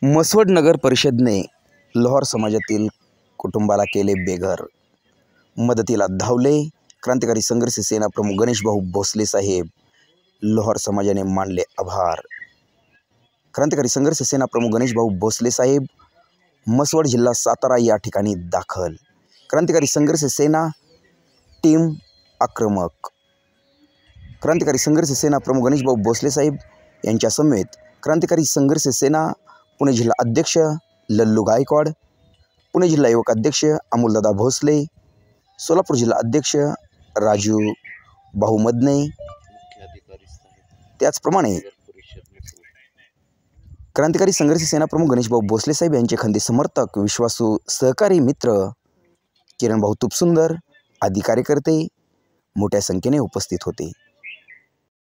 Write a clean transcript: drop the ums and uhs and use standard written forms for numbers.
मसवड नगर परिषदने लोहार समाजातील कुटुंबाला केले बेघर। मदतीला धावले क्रांतिकारी संघर्ष सेना प्रमुख गणेश भाऊ भोसले साहेब। लोहार समाजाने मानले आभार। क्रांतिकारी संघर्ष सेना प्रमुख गणेश भाऊ भोसले साहेब मसवड जिल्हा सातारा या ठिकाणी दाखल। क्रांतिकारी संघर्ष सेना टीम आक्रमक। क्रांतिकारी संघर्ष सेना प्रमुख गणेश भाऊ भोसले साहेब यांच्या समेत क्रांतिकारी संघर्ष सेना पुणे जिल्हा अध्यक्ष लल्लू गायकवाड, पुणे जिल्हा युवक अध्यक्ष अमोलदादा भोसले, सोलापूर जिल्हा अध्यक्ष राजू भाऊ मदने, त्याचप्रमाणे क्रांतिकारी संघर्ष सेना प्रमुख गणेश भाऊ भोसले साहेब यांचे खंदे समर्थक, विश्वासू सहकारी मित्र किरण भाऊ तुपसुंदर आदी कार्यकर्ते मोठ्या संख्येने उपस्थित होते।